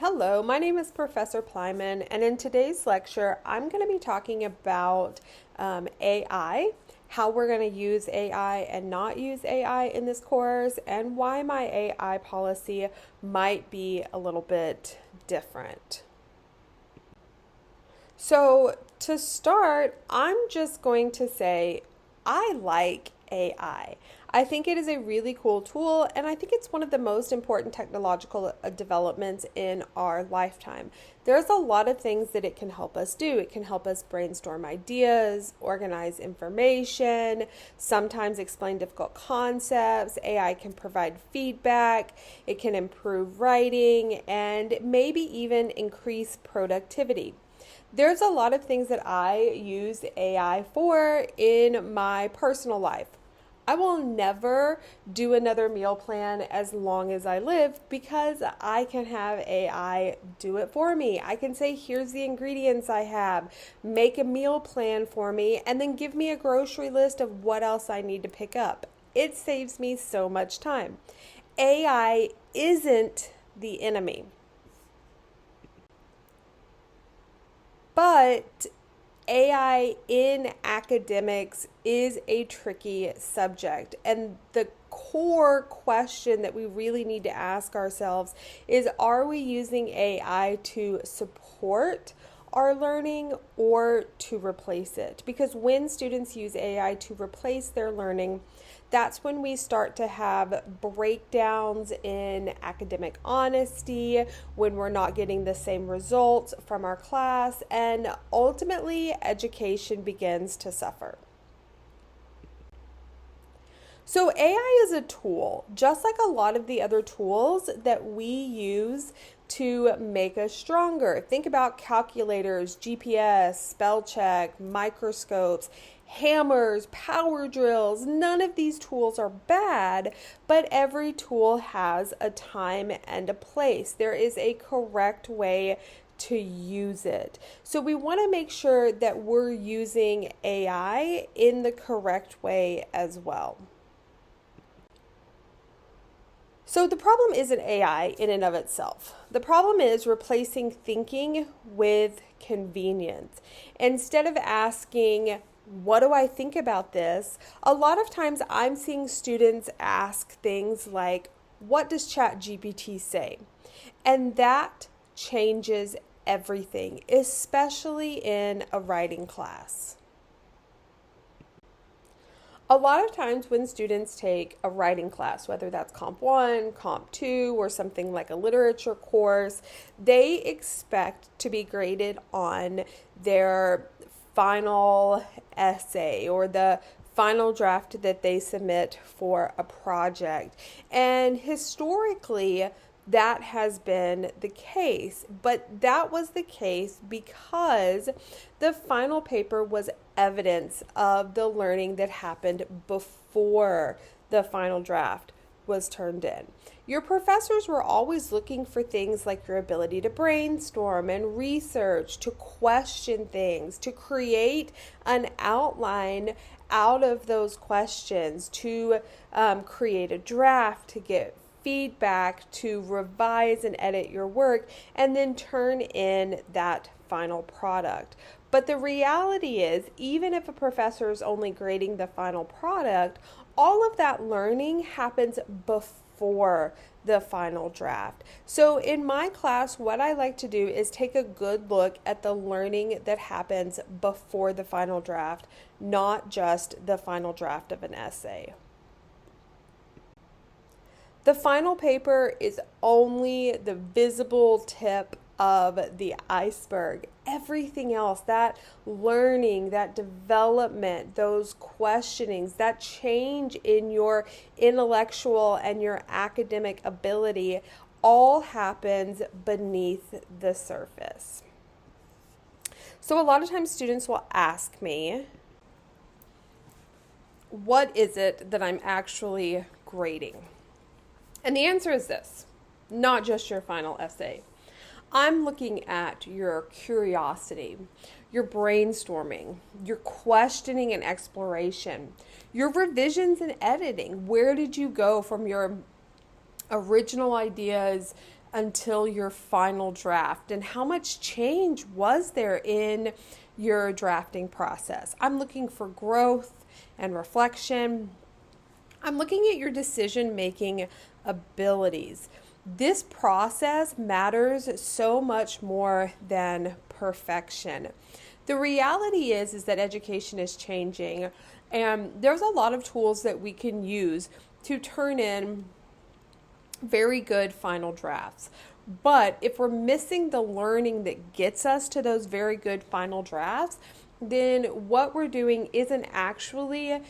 Hello, my name is Professor Plyman, and in today's lecture, I'm going to be talking about AI, how we're going to use AI and not use AI in this course, and why my AI policy might be a little bit different. So, to start, I'm just going to say I like AI. I think it is a really cool tool, and I think it's one of the most important technological developments in our lifetime. There's a lot of things that it can help us do. It can help us brainstorm ideas, organize information, sometimes explain difficult concepts. AI can provide feedback, it can improve writing, and maybe even increase productivity. There's a lot of things that I use AI for in my personal life. I will never do another meal plan as long as I live because I can have AI do it for me. I can say, here's the ingredients I have, make a meal plan for me, and then give me a grocery list of what else I need to pick up. It saves me so much time. AI isn't the enemy. But AI in academics is a tricky subject. And the core question that we really need to ask ourselves is, are we using AI to support our learning or to replace it? Because when students use AI to replace their learning, that's when we start to have breakdowns in academic honesty, when we're not getting the same results from our class, and ultimately education begins to suffer. So AI is a tool, just like a lot of the other tools that we use to make us stronger. Think about calculators, GPS, spell check, microscopes, hammers, power drills. None of these tools are bad, but every tool has a time and a place. There is a correct way to use it. So we want to make sure that we're using AI in the correct way as well. So the problem isn't AI in and of itself. The problem is replacing thinking with convenience. Instead of asking, what do I think about this? A lot of times I'm seeing students ask things like, what does ChatGPT say? And that changes everything, especially in a writing class. A lot of times when students take a writing class, whether that's Comp 1, Comp 2, or something like a literature course, they expect to be graded on their final essay or the final draft that they submit for a project. And historically, that has been the case, but that was the case because the final paper was evidence of the learning that happened before the final draft was turned in. Your professors were always looking for things like your ability to brainstorm and research, to question things, to create an outline out of those questions, to create a draft, to get feedback, to revise and edit your work, and then turn in that final product. But the reality is, even if a professor is only grading the final product, all of that learning happens before the final draft. So in my class, what I like to do is take a good look at the learning that happens before the final draft, not just the final draft of an essay. The final paper is only the visible tip of the iceberg. Everything else, that learning, that development, those questionings, that change in your intellectual and your academic ability, all happens beneath the surface. So a lot of times students will ask me, what is it that I'm actually grading? And the answer is this, not just your final essay. I'm looking at your curiosity, your brainstorming, your questioning and exploration, your revisions and editing. Where did you go from your original ideas until your final draft? And how much change was there in your drafting process? I'm looking for growth and reflection. I'm looking at your decision-making abilities. This process matters so much more than perfection. The reality is that education is changing, and there's a lot of tools that we can use to turn in very good final drafts. But if we're missing the learning that gets us to those very good final drafts, then what we're doing isn't actually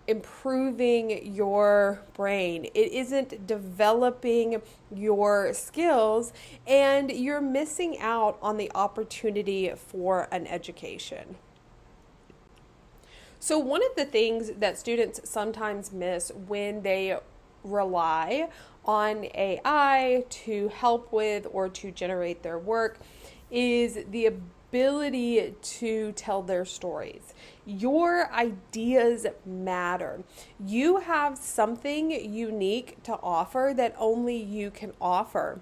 improving your brain. It isn't developing your skills, and you're missing out on the opportunity for an education. So one of the things that students sometimes miss when they rely on AI to help with or to generate their work is the ability to tell their stories. Your ideas matter. You have something unique to offer that only you can offer.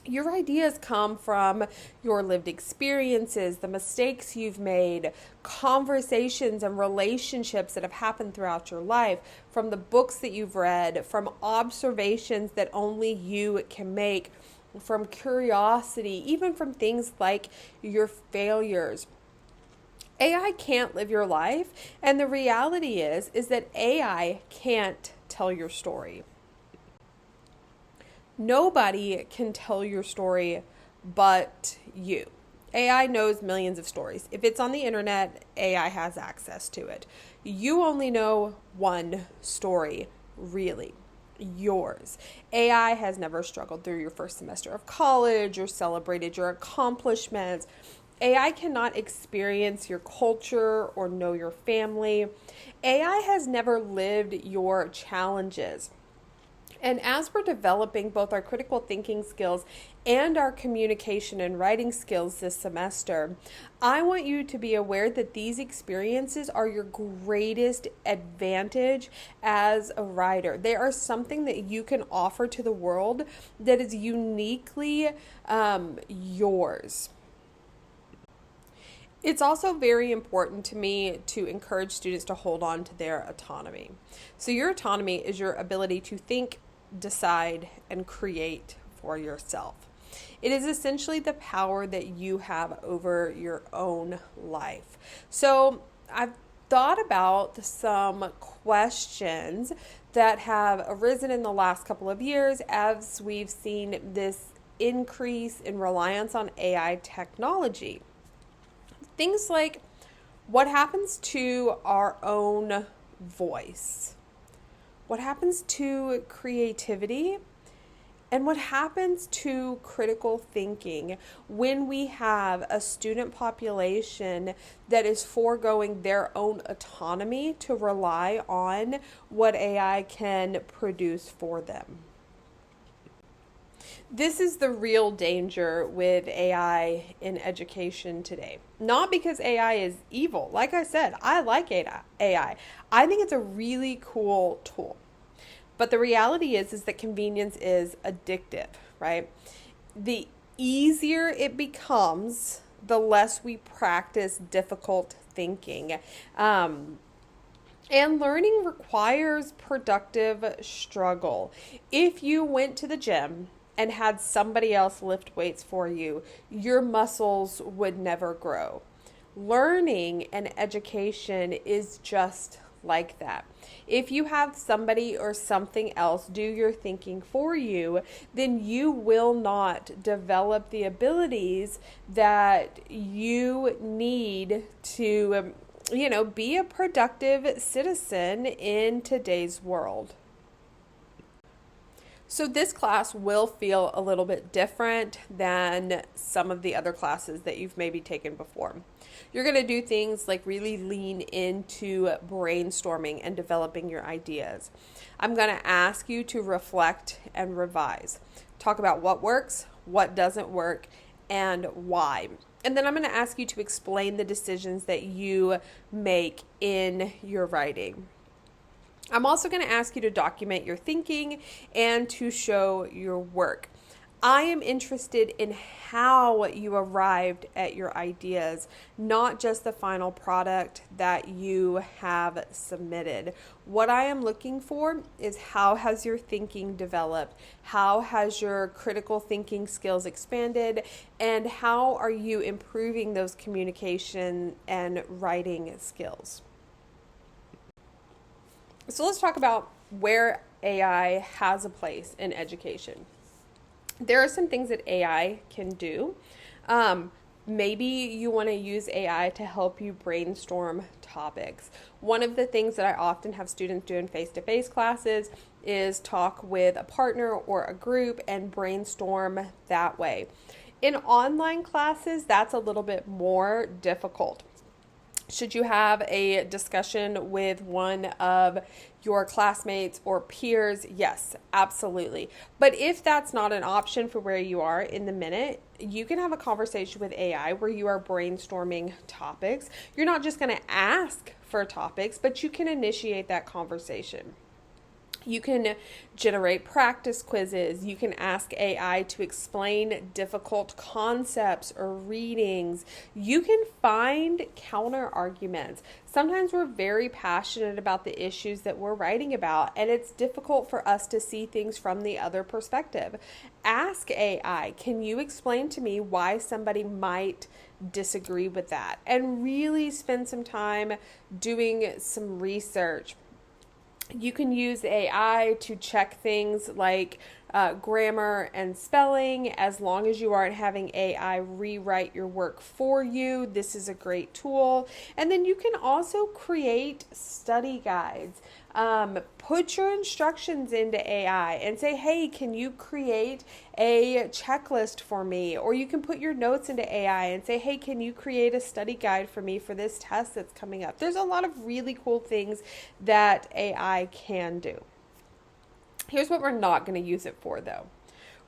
Your ideas come from your lived experiences, the mistakes you've made, conversations and relationships that have happened throughout your life, from the books that you've read, from observations that only you can make, from curiosity, even from things like your failures. AI can't live your life, and the reality is that AI can't tell your story. Nobody can tell your story but you. AI knows millions of stories. If it's on the internet, AI has access to it. You only know one story, really. Yours. AI has never struggled through your first semester of college or celebrated your accomplishments. AI cannot experience your culture or know your family. AI has never lived your challenges. And as we're developing both our critical thinking skills and our communication and writing skills this semester, I want you to be aware that these experiences are your greatest advantage as a writer. They are something that you can offer to the world that is uniquely yours. It's also very important to me to encourage students to hold on to their autonomy. So your autonomy is your ability to think, decide, and create for yourself. It is essentially the power that you have over your own life. So I've thought about some questions that have arisen in the last couple of years as we've seen this increase in reliance on AI technology. Things like, what happens to our own voice? What happens to creativity? And what happens to critical thinking when we have a student population that is foregoing their own autonomy to rely on what AI can produce for them? This is the real danger with AI in education today. Not because AI is evil. Like I said, I like AI. I think it's a really cool tool. But the reality is that convenience is addictive, right? The easier it becomes, the less we practice difficult thinking. And learning requires productive struggle. If you went to the gym and had somebody else lift weights for you, your muscles would never grow. Learning and education is just like that. If you have somebody or something else do your thinking for you, then you will not develop the abilities that you need to, be a productive citizen in today's world. So this class will feel a little bit different than some of the other classes that you've maybe taken before. You're going to do things like really lean into brainstorming and developing your ideas. I'm going to ask you to reflect and revise. Talk about what works, what doesn't work, and why. And then I'm going to ask you to explain the decisions that you make in your writing. I'm also going to ask you to document your thinking and to show your work. I am interested in how you arrived at your ideas, not just the final product that you have submitted. What I am looking for is how has your thinking developed? How has your critical thinking skills expanded? And how are you improving those communication and writing skills? So let's talk about where AI has a place in education. There are some things that AI can do. Maybe you want to use AI to help you brainstorm topics. One of the things that I often have students do in face-to-face classes is talk with a partner or a group and brainstorm that way. In online classes, that's a little bit more difficult. Should you have a discussion with one of your classmates or peers? Yes, absolutely. But if that's not an option for where you are in the minute, you can have a conversation with AI where you are brainstorming topics. You're not just going to ask for topics, but you can initiate that conversation. You can generate practice quizzes. You can ask AI to explain difficult concepts or readings. You can find counter arguments. Sometimes we're very passionate about the issues that we're writing about, and it's difficult for us to see things from the other perspective. Ask AI, can you explain to me why somebody might disagree with that? And really spend some time doing some research. You can use AI to check things like grammar and spelling. As long as you aren't having AI rewrite your work for you, this is a great tool. And then you can also create study guides. Put your instructions into AI and say, hey, can you create a checklist for me? Or you can put your notes into AI and say, hey, can you create a study guide for me for this test that's coming up? There's a lot of really cool things that AI can do. Here's what we're not going to use it for, though.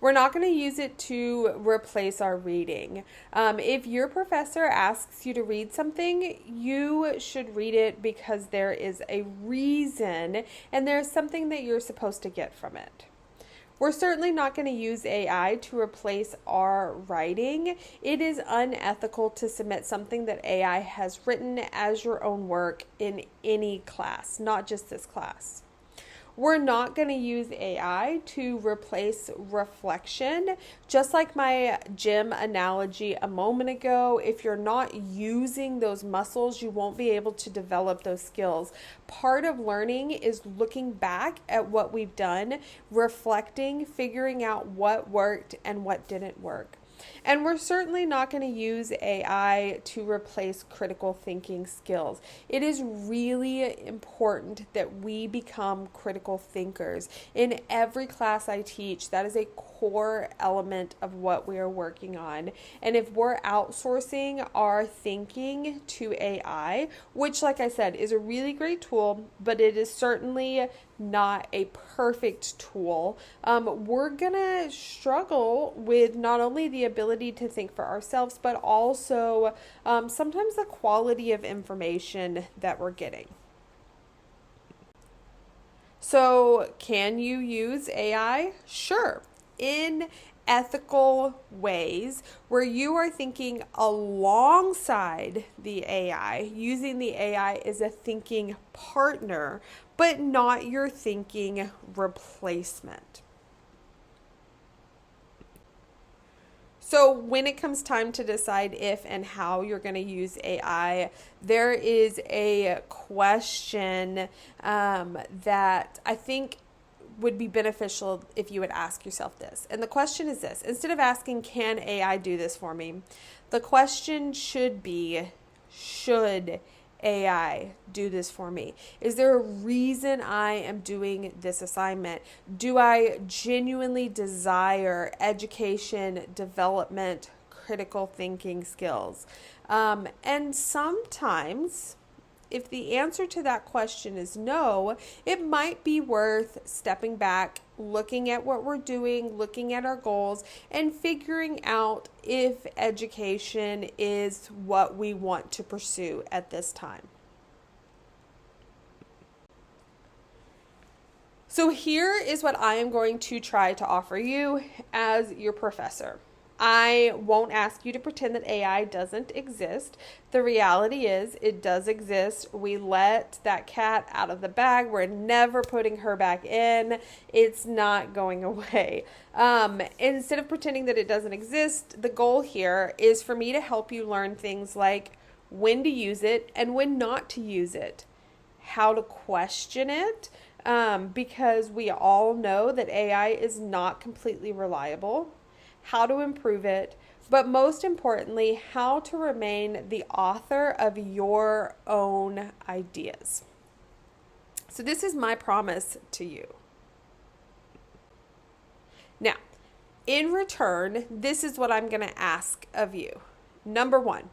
We're not going to use it to replace our reading. If your professor asks you to read something, you should read it because there is a reason and there's something that you're supposed to get from it. We're certainly not going to use AI to replace our writing. It is unethical to submit something that AI has written as your own work in any class, not just this class. We're not going to use AI to replace reflection. Just like my gym analogy a moment ago, if you're not using those muscles, you won't be able to develop those skills. Part of learning is looking back at what we've done, reflecting, figuring out what worked and what didn't work. And we're certainly not going to use AI to replace critical thinking skills. It is really important that we become critical thinkers. In every class I teach, that is a core element of what we are working on. And if we're outsourcing our thinking to AI, which, like I said, is a really great tool, but it is certainly not a perfect tool, we're gonna struggle with not only the ability to think for ourselves, but also sometimes the quality of information that we're getting. So, can you use AI? Sure. In ethical ways where you are thinking alongside the AI, using the AI as a thinking partner, but not your thinking replacement. So when it comes time to decide if and how you're going to use AI, there is a question that I think would be beneficial if you would ask yourself this. And the question is this: instead of asking, can AI do this for me? The question should be, should AI do this for me? Is there a reason I am doing this assignment? Do I genuinely desire education, development, critical thinking skills? And sometimes, if the answer to that question is no, it might be worth stepping back, looking at what we're doing, looking at our goals, and figuring out if education is what we want to pursue at this time. So here is what I am going to try to offer you as your professor. I won't ask you to pretend that AI doesn't exist. The reality is it does exist. We let that cat out of the bag. We're never putting her back in. It's not going away. Instead of pretending that it doesn't exist, the goal here is for me to help you learn things like when to use it and when not to use it, how to question it, because we all know that AI is not completely reliable, how to improve it, but most importantly, how to remain the author of your own ideas. So this is my promise to you. Now, in return, this is what I'm going to ask of you. Number one,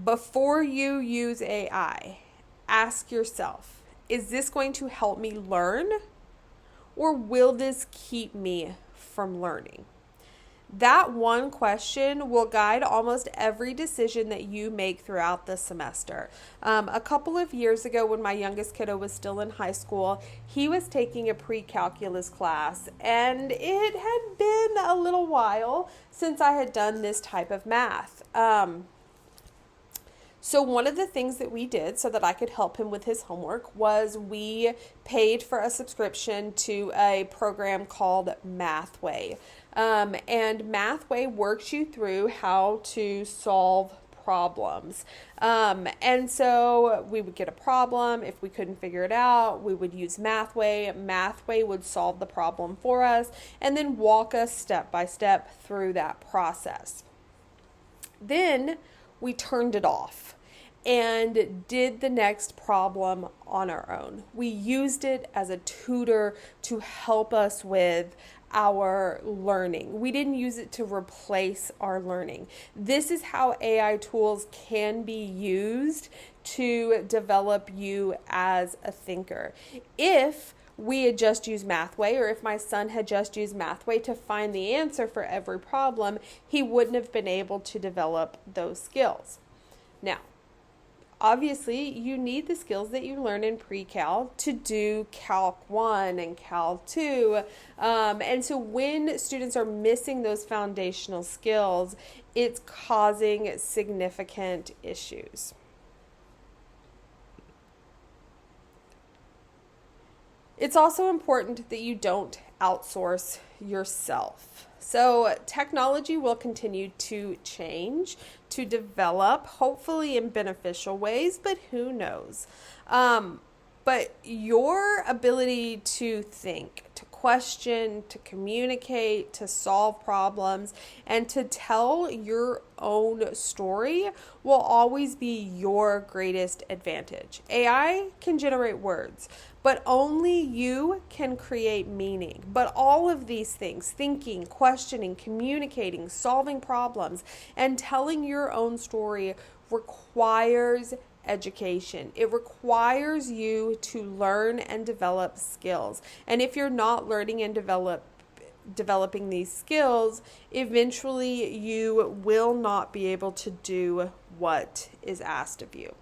before you use AI, ask yourself, is this going to help me learn, or will this keep me from learning? That one question will guide almost every decision that you make throughout the semester. A couple of years ago, when my youngest kiddo was still in high school, he was taking a pre-calculus class, and it had been a little while since I had done this type of math. So one of the things that we did so that I could help him with his homework was we paid for a subscription to a program called Mathway. And Mathway works you through how to solve problems. And so we would get a problem. If we couldn't figure it out, we would use Mathway. Mathway would solve the problem for us and then walk us step by step through that process. Then we turned it off and did the next problem on our own. We used it as a tutor to help us with our learning. We didn't use it to replace our learning. This is how AI tools can be used to develop you as a thinker. If we had just used Mathway, or if my son had just used Mathway to find the answer for every problem, he wouldn't have been able to develop those skills. Now, obviously, you need the skills that you learn in pre-cal to do Calc 1 and Cal 2. And so when students are missing those foundational skills, it's causing significant issues. It's also important that you don't outsource yourself. So technology will continue to change, to develop, hopefully in beneficial ways, but who knows? But your ability to think, to question, to communicate, to solve problems, and to tell your own story will always be your greatest advantage. AI can generate words, but only you can create meaning. But all of these things, thinking, questioning, communicating, solving problems, and telling your own story requires education. It requires you to learn and develop skills. And if you're not learning and developing these skills, eventually you will not be able to do what is asked of you.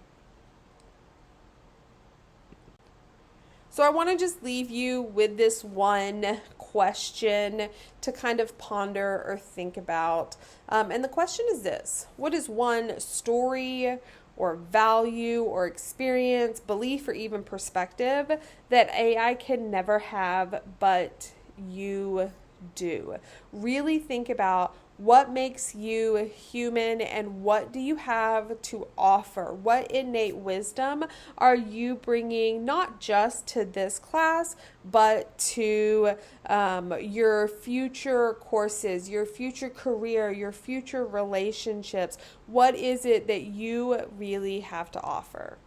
So I want to just leave you with this one question to kind of ponder or think about. And the question is this: what is one story or value or experience, belief, or even perspective that AI can never have but you do? Really think about what makes you human and what do you have to offer? What innate wisdom are you bringing not just to this class, but to your future courses, your future career, your future relationships? What is it that you really have to offer?